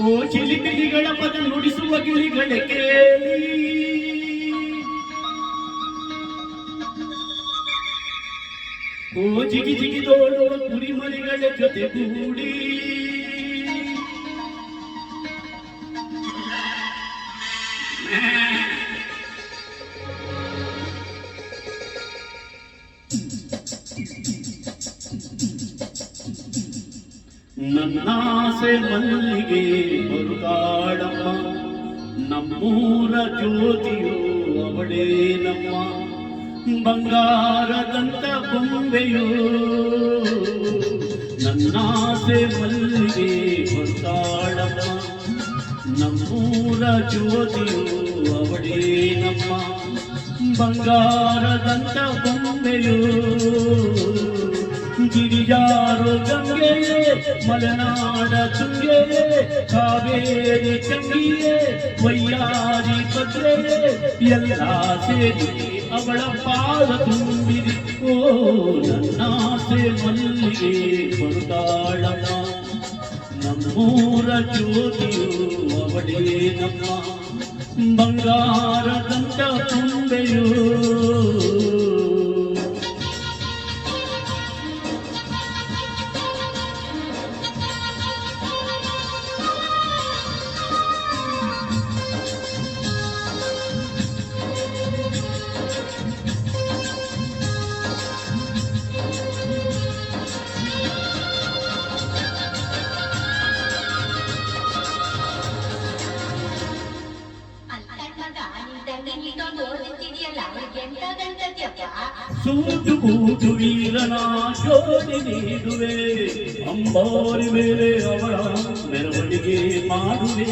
ಓ ಚಿಲಿಪಿಲಿಗಳ ಪದ ನುಡಿಸುವ ಗಿಳಿಗಳ ಕೇಳಿ ಓ ಜಿಗಿ ಜಿಗಿದೋಡುವ ಕುರಿಮರಿಗಳ ಜೊತೆಗೂಡಿ ನನ್ನಾಸೆ ಮಲ್ಲಿಗೆ ಬರುತ್ತಾಳಮ್ಮ, ನಮ್ಮೂರ ಜ್ಯೋತಿಯು ಅವಳೇ ನಮ್ಮ ಬಂಗಾರದಂತ ಬೊಂಬೆಯು. ನನ್ನಾಸೆ ಮಲ್ಲಿಗೆ ಬರುತ್ತಾಳಮ್ಮ, ನಮ್ಮೂರ ಜ್ಯೋತಿಯು ಅವಳೇ ನಮ್ಮ ಬಂಗಾರದಂತ ಬೊಂಬೆಯು. ಗಿರಿಜಾರು ಗಂಗೆಯೇ ಮಲೆನಾಡ ತುಂಗೆಯೇ ಕಾವೇರಿ ಚಂಗಿಯೇ ವೈಯಾರಿ ಭದ್ರೆಯೇ ಎಲ್ಲ ಸೇರಿ ಅವಳ ಪಾದ ತುಂಬಿರಿ. ಓ ನನ್ನಾಸೆ ಮಲ್ಲಿಗೆ ಬರುತ್ತಾಳಮ್ಮ, ನಮ್ಮೂರ ಜ್ಯೋತಿಯು ಅವಳೇ ನಮ್ಮ ಬಂಗಾರದಂತ ತುಂಬೆಯು. ಸೂಟು ಕೂಟು ವೀರನ ಜೋಡಿ ನೀಡುವೆ, ಅಂಬಾರಿ ಮೇಲೆ ಅವಳ ಮೆರವಣಿಗೆ ಮಾಡುವೆ.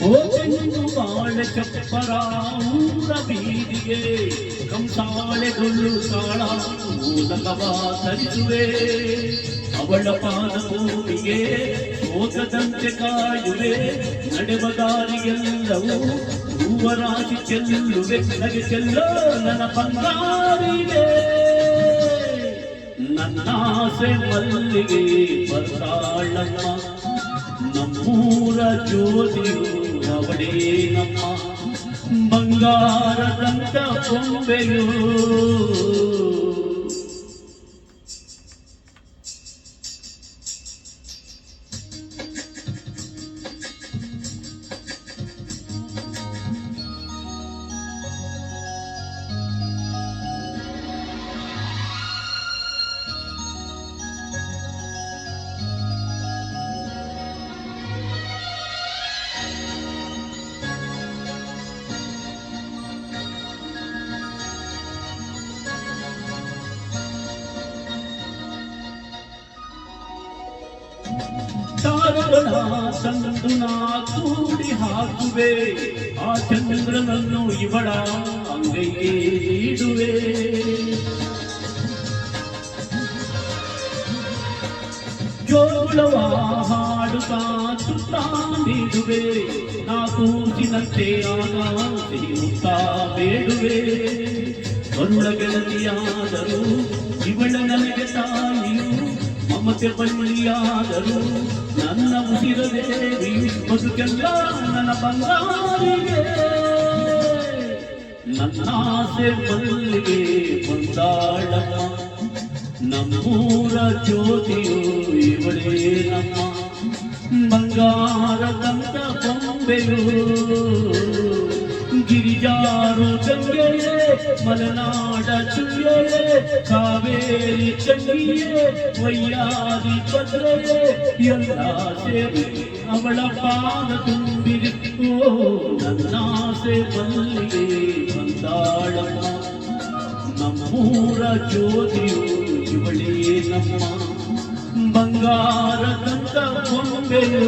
ಓ ತೆಂಗು ಬಾಳೆ ಚಪ್ಪರ ಊರ ಬೀದಿಗೆ ಕಂಸಾಳೆ ಗೊಳ್ಳು ತಾಳ ಮೂಲಕವ ಧರಿಸುವೆ. ಅವಳ ಪಾದ ಭೂಮಿಗೆ ಹೋಗದಂತೆ ಕಾಯುವೆ, ನಡೆವ ದಾರಿಗೆಲ್ಲವೂ ಹೂವರಾಶಿ ಚೆಲ್ಲುವೆ. ನಗೆ ಚೆಲ್ಲೋ ನನ್ನ ಬಂಗಾರಿಗೆ, ನನ್ನಾಸೆ ಮಲ್ಲಿಗೆ ಬರ್ತಾಳಮ್ಮ, ನಮ್ಮೂರ ಜ್ಯೋತಿಯು ಅವಳೇ ನಮ್ಮ ಬಂಗಾರದಂತ ಬೊಂಬೆಯು. ತಾರಗಳ ತಂದು ನಾ ಕೂಡಿ ಹಾಕುವೆ, ಆ ಚಂದ್ರನನ್ನು ಇವಳ ಅಂಗೈಗೆ ನೀಡುವೆ. ಜೋಳವ ಹಾಡುತ್ತಾ ಸುತ್ತ ನೀಡುವೆ, ನಾ ಕೂಸಿನಂತೆ ಆಗ ಬೇಡುವೆ. ಕರುಳ ಗೆಳತಿಯಾದರೂ ಇವಳ ನನಗೆ ತಾಯಿಯು, ಮಮತೆ ಬಳ್ಳಿಯಾದರೂ ನನ್ನ ಉಸಿರದೇವಿ. ಬದುಕೆಲ್ಲ ನನ್ನ ಬಂಗಾರಿಗೆ, ನನ್ನಾಸೆ ಮಲ್ಲಿಗೆ ಬಂದಾಳಮ್ಮ, ನಮ್ಮೂರ ಜ್ಯೋತಿಯು ಇವಳೇ ನಮ್ಮ ಬಂಗಾರದಂತ ಬೊಂಬೆಯು. ಗಿರಿಜಾರು ಗಂಗೆಯೇ ಮಲೆನಾಡ ಚುಯ್ಯೇ ಕಾವೇರಿ ಚಂಗಿಯೇ ವೈಯಾರಿ ಭದ್ರೆಯೇ ಎಲ್ಲ ಸೇರಿ ಅವಳ ಪಾದ ತುಂಬಿರಿ. ಓ ನನ್ನಾಸೆ ಮಲ್ಲಿಗೆ ಬಂದಾಳಮ್ಮ, ನಮ್ಮೂರ ಜ್ಯೋತಿಯು ಇವಳೇ ನಮ್ಮ ಬಂಗಾರದಂತ ಬೊಂಬೆಯು.